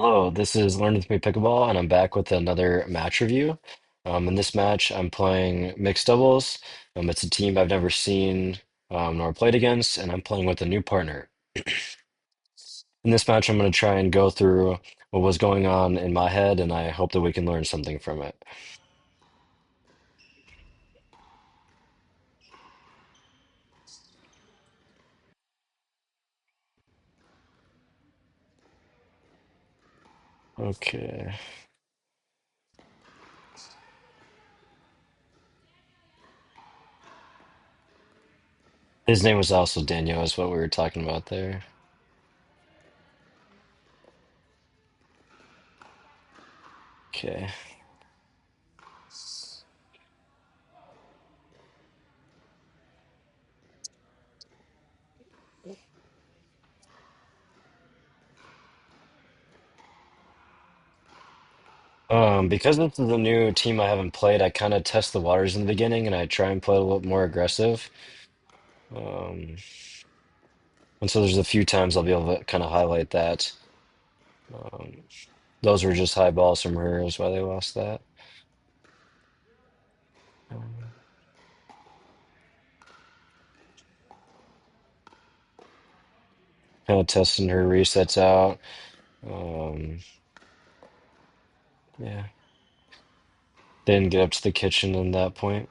Hello, this is Learn With Me Pickleball, and I'm back with another match review. In this match, I'm playing mixed doubles. It's a team I've never seen nor played against, and I'm playing with a new partner. In this match, I'm going to try and go through what was going on in my head, and I hope that we can learn something from it. Okay. His name was also Daniel, is what we were talking about there. Okay. Because this is a new team I haven't played, I kind of test the waters in the beginning, and I try and play a little more aggressive. Um, And so there's a few times I'll be able to kind of highlight that. Um, those were just high balls from her, is why they lost that. Kind of testing her resets out. Um, yeah, didn't get up to the kitchen in that point.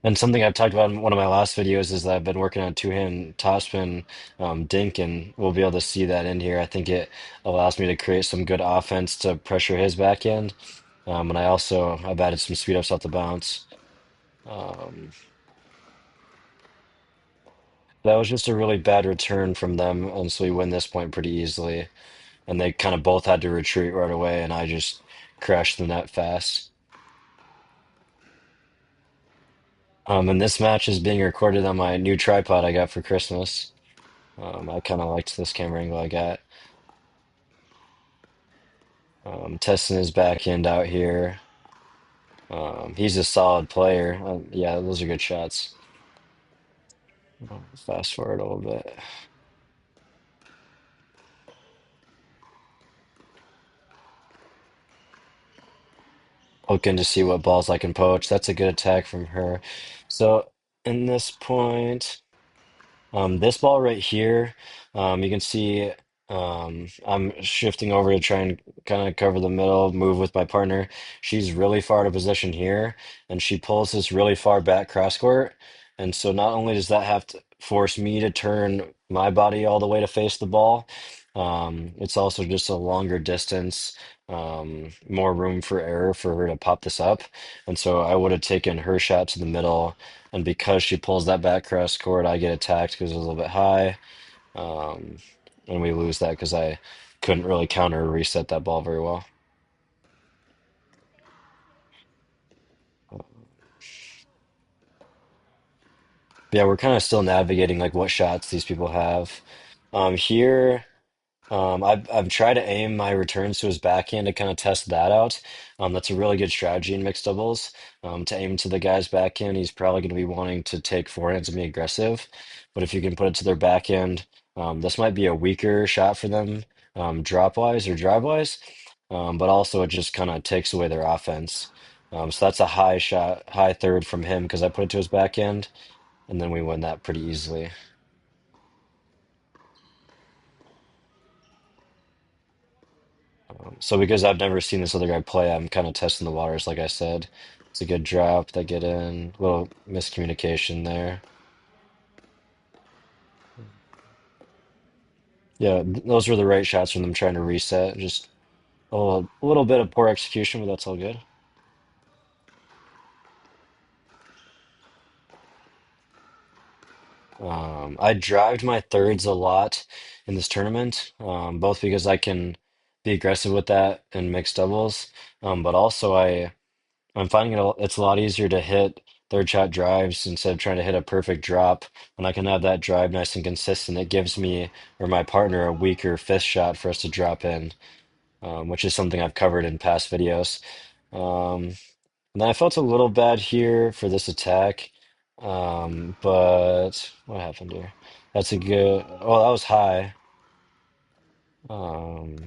And something I've talked about in one of my last videos is that I've been working on two-hand topspin dink, and we'll be able to see that in here. I think it allows me to create some good offense to pressure his backhand. And I've added some speed ups off the bounce. Um, That was just a really bad return from them, and so we win this point pretty easily. And they kind of both had to retreat right away, and I just crashed the net fast. And this match is being recorded on my new tripod I got for Christmas. I kind of liked this camera angle I got. Testing his backhand out here. He's a solid player. Yeah, those are good shots. Fast forward a little bit. Looking to see what balls I can poach. That's a good attack from her. So in this point. This ball right here, you can see I'm shifting over to try and kind of cover the middle, move with my partner. She's really far out of position here, and she pulls this really far back cross court. And so not only does that have to force me to turn my body all the way to face the ball, it's also just a longer distance, more room for error for her to pop this up. And so I would have taken her shot to the middle, and because she pulls that back cross court, I get attacked because it was a little bit high. Um, and we lose that because I couldn't really counter or reset that ball very well. Yeah, we're kind of still navigating like what shots these people have. Here. I've tried to aim my returns to his backhand to kind of test that out. That's a really good strategy in mixed doubles. To aim to the guy's backhand, he's probably going to be wanting to take forehands and be aggressive. But if you can put it to their backhand, this might be a weaker shot for them, drop wise or drive wise. But also it just kind of takes away their offense. So that's a high shot, high third from him because I put it to his backhand, and then we win that pretty easily. So because I've never seen this other guy play, I'm kind of testing the waters, like I said. It's a good drop that get in. Little miscommunication there. Yeah, those were the right shots from them trying to reset. Just a little bit of poor execution, but that's all good. I drived my thirds a lot in this tournament, both because I can be aggressive with that in mixed doubles, but also I'm finding it's a lot easier to hit third shot drives instead of trying to hit a perfect drop. When I can have that drive nice and consistent, it gives me or my partner a weaker fifth shot for us to drop in, which is something I've covered in past videos. Um, and then I felt a little bad here for this attack, but what happened here? That's a good. Oh, that was high. Um,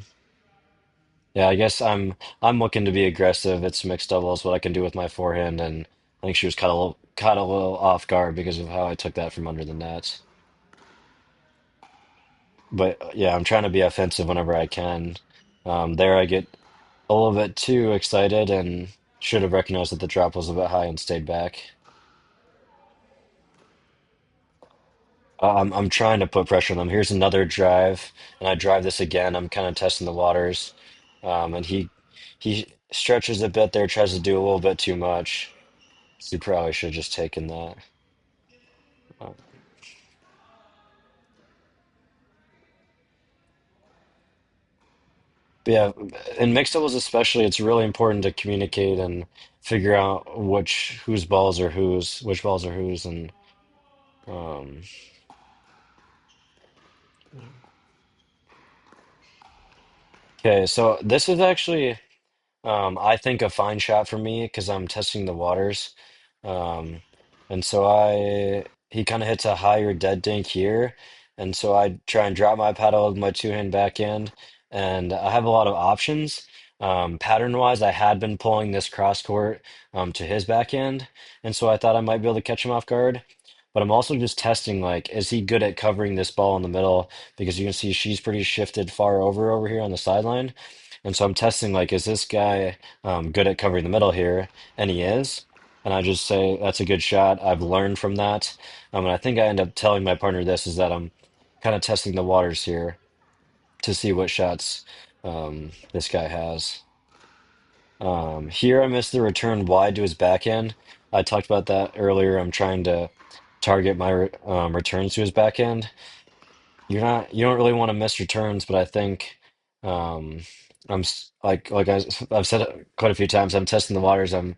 yeah, I guess I'm looking to be aggressive. It's mixed doubles, what I can do with my forehand, and I think she was caught a little off guard because of how I took that from under the net. But yeah, I'm trying to be offensive whenever I can. There I get a little bit too excited and should have recognized that the drop was a bit high and stayed back. I'm trying to put pressure on them. Here's another drive, and I drive this again. I'm kind of testing the waters, and he stretches a bit there, tries to do a little bit too much. So he probably should have just taken that. Uh, but yeah, in mixed doubles especially, it's really important to communicate and figure out whose balls are whose, which balls are whose, and um, okay. So this is actually. I think a fine shot for me because I'm testing the waters. And so he kind of hits a higher dead dink here. And so I try and drop my paddle with my two-hand backhand. And I have a lot of options. Pattern-wise, I had been pulling this cross court to his backhand. And so I thought I might be able to catch him off guard. But I'm also just testing, like, is he good at covering this ball in the middle? Because you can see she's pretty shifted far over here on the sideline. And so I'm testing like, is this guy good at covering the middle here? And he is. And I just say that's a good shot. I've learned from that. And I think I end up telling my partner this is that I'm kind of testing the waters here to see what shots this guy has. Here I missed the return wide to his backhand. I talked about that earlier. I'm trying to target my returns to his backhand. You don't really want to miss your turns, but I think um I've said it quite a few times, I'm testing the waters. I'm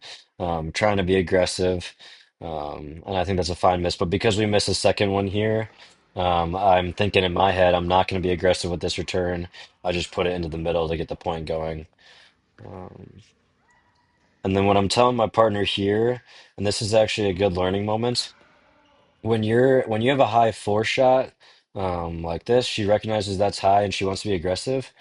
trying to be aggressive. And I think that's a fine miss. But because we missed a second one here, I'm thinking in my head I'm not going to be aggressive with this return. I just put it into the middle to get the point going. Um, and then what I'm telling my partner here, and this is actually a good learning moment, when you have a high four shot like this, she recognizes that's high and she wants to be aggressive.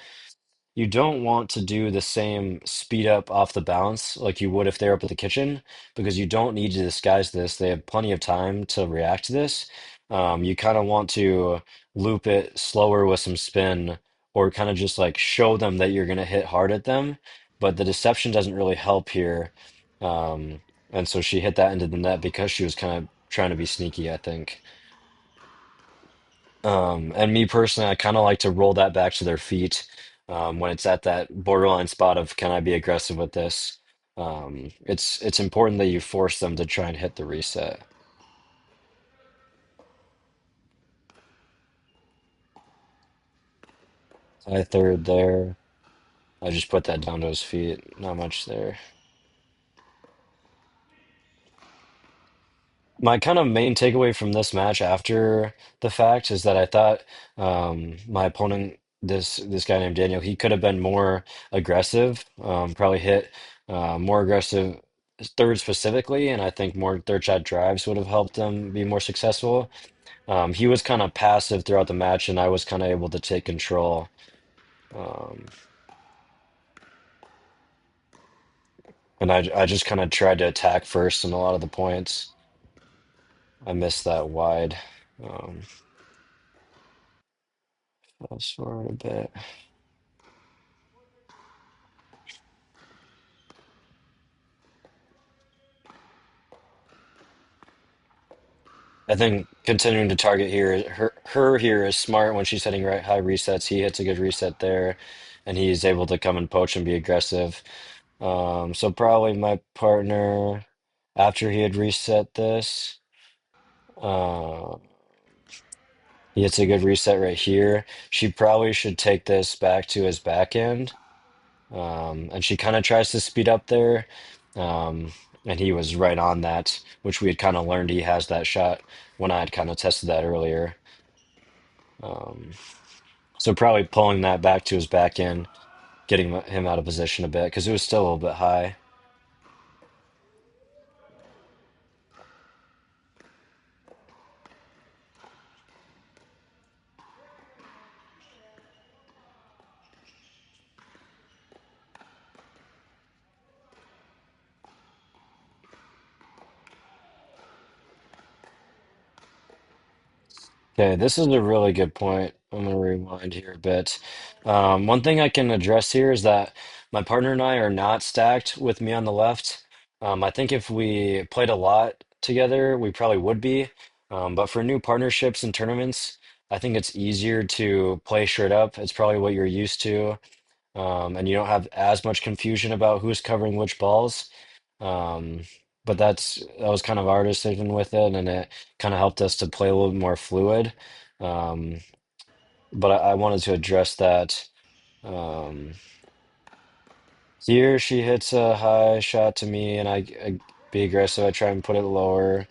You don't want to do the same speed up off the bounce like you would if they're up at the kitchen, because you don't need to disguise this. They have plenty of time to react to this. You kind of want to loop it slower with some spin, or kind of just like show them that you're going to hit hard at them. But the deception doesn't really help here. And so she hit that into the net because she was kind of trying to be sneaky, I think. And me personally, I kind of like to roll that back to their feet when it's at that borderline spot of can I be aggressive with this? It's important that you force them to try and hit the reset. I third there. I just put that down to his feet. Not much there. My kind of main takeaway from this match after the fact is that I thought my opponent, this guy named Daniel, he could have been more aggressive, probably hit more aggressive third specifically, and I think more third shot drives would have helped him be more successful. He was kind of passive throughout the match, and I was kind of able to take control. Um, and I just kind of tried to attack first in a lot of the points. I missed that wide. Um, fast forward a bit. I think continuing to target here, her here is smart when she's hitting right high resets. He hits a good reset there, and he's able to come and poach and be aggressive. So probably my partner, after he had reset this, uh, he hits a good reset right here. She probably should take this back to his backhand. And she kind of tries to speed up there. Um, and he was right on that, which we had kind of learned he has that shot when I had kind of tested that earlier. Um, so probably pulling that back to his back end, getting him out of position a bit because it was still a little bit high. Okay, this is a really good point. I'm going to rewind here a bit. One thing I can address here is that my partner and I are not stacked with me on the left. I think if we played a lot together, we probably would be. But for new partnerships and tournaments, I think it's easier to play straight up. It's probably what you're used to. And you don't have as much confusion about who's covering which balls. Um, but that was kind of our decision with it, and it kind of helped us to play a little bit more fluid. Um, but I wanted to address that. Um, Here she hits a high shot to me, and I be aggressive. I try and put it lower.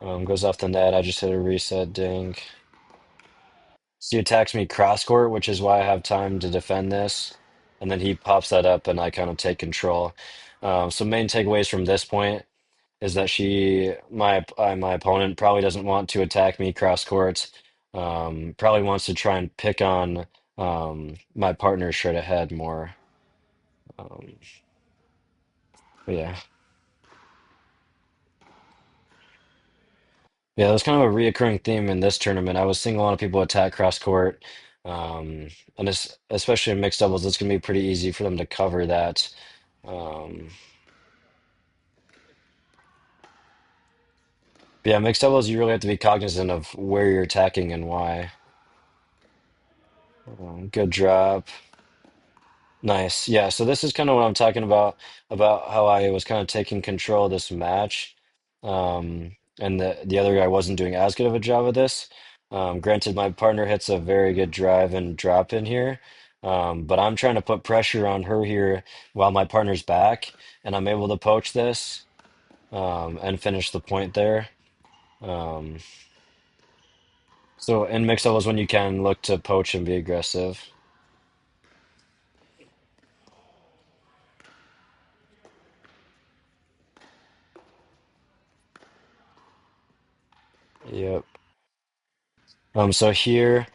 Goes off the net. I just hit a reset dink. He attacks me cross court, which is why I have time to defend this. And then he pops that up, and I kind of take control. So main takeaways from this point is that my opponent probably doesn't want to attack me cross court. Probably wants to try and pick on my partner straight ahead more. Um, but yeah, yeah, that's kind of a reoccurring theme in this tournament. I was seeing a lot of people attack cross court, um, and especially in mixed doubles, it's gonna be pretty easy for them to cover that. Um, but yeah, mixed doubles, you really have to be cognizant of where you're attacking and why. Good drop. Nice. Yeah, so this is kind of what I'm talking about how I was kind of taking control of this match. And the other guy wasn't doing as good of a job of this. Granted, my partner hits a very good drive and drop in here. But I'm trying to put pressure on her here while my partner's back, and I'm able to poach this and finish the point there. Um, so in mixed doubles, when you can look to poach and be aggressive. Yep. So here.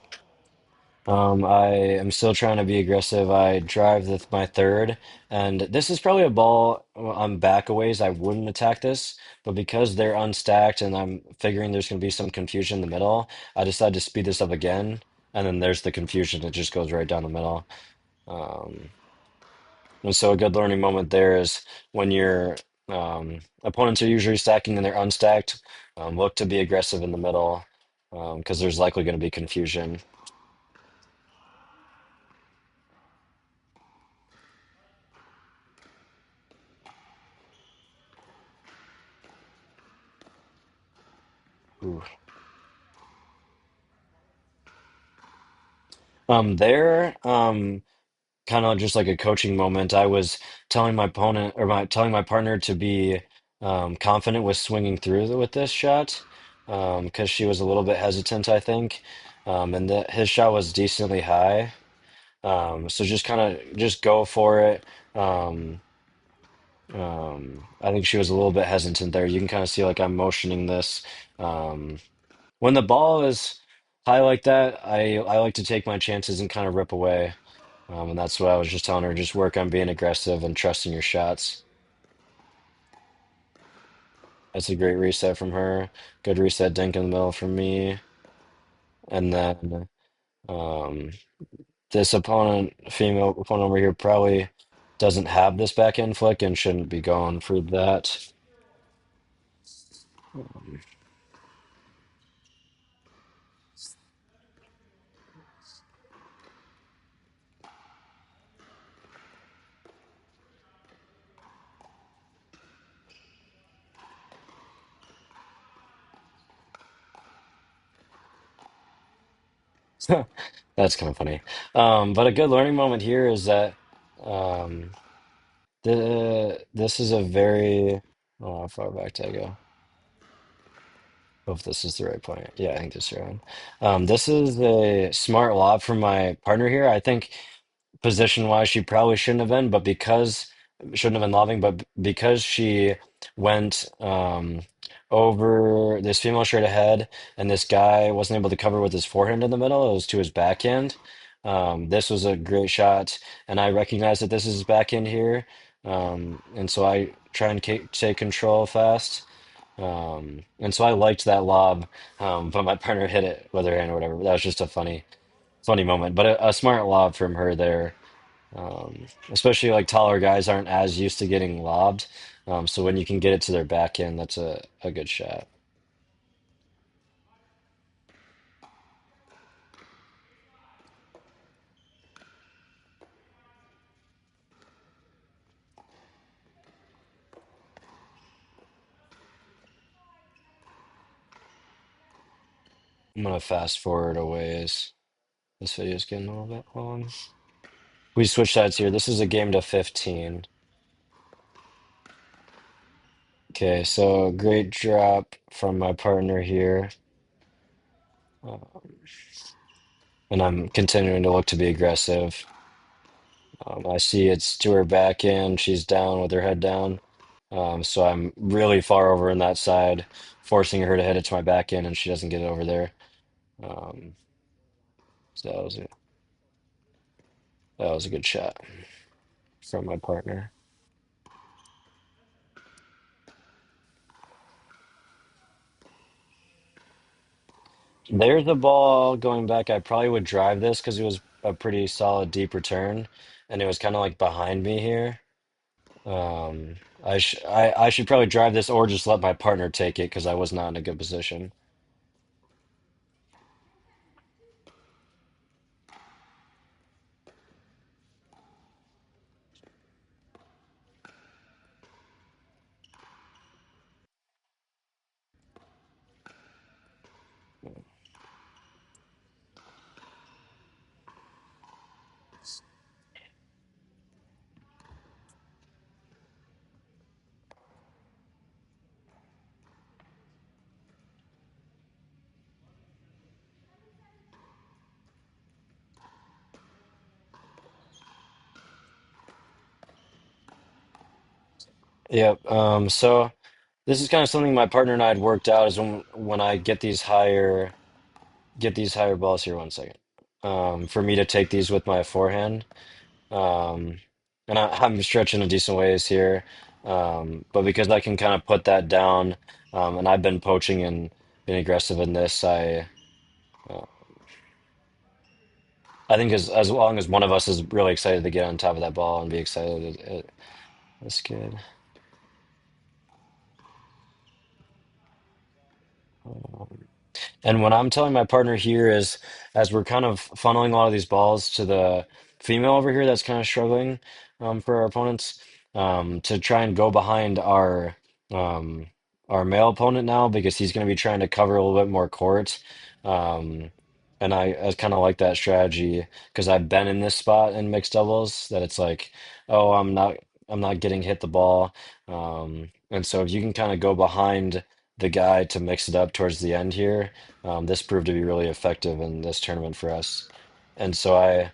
I am still trying to be aggressive. I drive with my third, and this is probably a ball I'm back a ways. I wouldn't attack this, but because they're unstacked and I'm figuring there's going to be some confusion in the middle, I decided to speed this up again, and then there's the confusion. It just goes right down the middle. Um, and so a good learning moment there is when your opponents are usually stacking and they're unstacked, look to be aggressive in the middle, because there's likely going to be confusion. Ooh. There, kind of just like a coaching moment. I was telling my opponent or my telling my partner to be confident with swinging through with this shot because she was a little bit hesitant, I think, and that his shot was decently high. So just kind of just go for it. Um, I think she was a little bit hesitant there. You can kind of see like I'm motioning this. Um, when the ball is high like that, I like to take my chances and kind of rip away. And that's what I was just telling her, just work on being aggressive and trusting your shots. That's a great reset from her. Good reset dink in the middle from me. And then um, this opponent, female opponent over here, probably doesn't have this backhand flick and shouldn't be going for that. That's kind of funny. But a good learning moment here is that um, this is a very, oh, how far back did I go? Hope this is the right point. Yeah, I think this is right. This is a smart lob from my partner here. I think position wise, she probably shouldn't have been, but because shouldn't have been lobbing, but because she went over this female straight ahead, and this guy wasn't able to cover with his forehand in the middle, it was to his backhand. This was a great shot, and I recognize that this is his backhand here, and so I try and take control fast. And so I liked that lob, but my partner hit it with her hand or whatever. That was just a funny moment. But a smart lob from her there. Especially like taller guys aren't as used to getting lobbed. So when you can get it to their back end, that's a good shot. I'm gonna fast forward a ways. This video's getting a little bit long. We switch sides here. This is a game to 15. Okay, so great drop from my partner here. Uh, and I'm continuing to look to be aggressive. I see it's to her back end. She's down with her head down. So I'm really far over in that side, forcing her to hit it to my back end, and she doesn't get it over there. Um, so that was a good shot from my partner. There's the ball going back. I probably would drive this because it was a pretty solid deep return, and it was kind of like behind me here. I should probably drive this or just let my partner take it because I was not in a good position. Yep. So this is kind of something my partner and I had worked out is when I get these higher balls here. One second. For me to take these with my forehand. Um, and I'm stretching a decent ways here. But because I can kind of put that down, and I've been poaching and being aggressive in this, uh, I think as long as one of us is really excited to get on top of that ball and be excited, that's good. Um, And what I'm telling my partner here is, as we're kind of funneling a lot of these balls to the female over here that's kind of struggling for our opponents, to try and go behind um, our male opponent now because he's going to be trying to cover a little bit more court. Um, and I kind of like that strategy because I've been in this spot in mixed doubles that it's like, oh, I'm not getting hit the ball. And so if you can kind of go behind the guy to mix it up towards the end here. This proved to be really effective in this tournament for us. And so I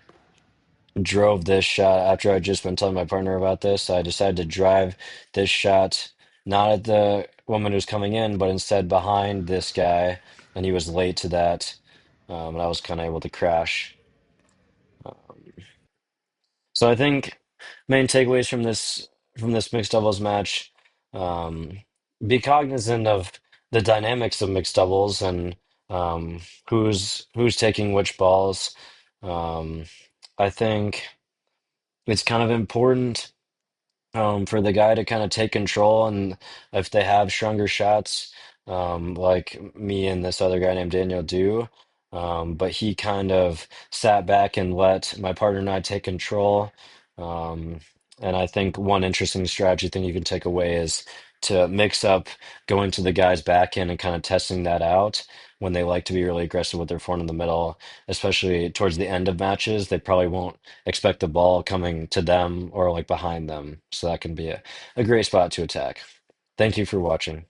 drove this shot after I'd just been telling my partner about this. I decided to drive this shot not at the woman who's coming in, but instead behind this guy. And he was late to that. And I was kind of able to crash. So I think main takeaways from this mixed doubles match, um, be cognizant of the dynamics of mixed doubles and who's taking which balls. Um, I think it's kind of important for the guy to kind of take control and if they have stronger shots, like me and this other guy named Daniel do. But he kind of sat back and let my partner and I take control. Um, and I think one interesting strategy thing you can take away is to mix up going to the guy's backhand and kind of testing that out when they like to be really aggressive with their forehand in the middle, especially towards the end of matches. They probably won't expect the ball coming to them or like behind them. So that can be a great spot to attack. Thank you for watching.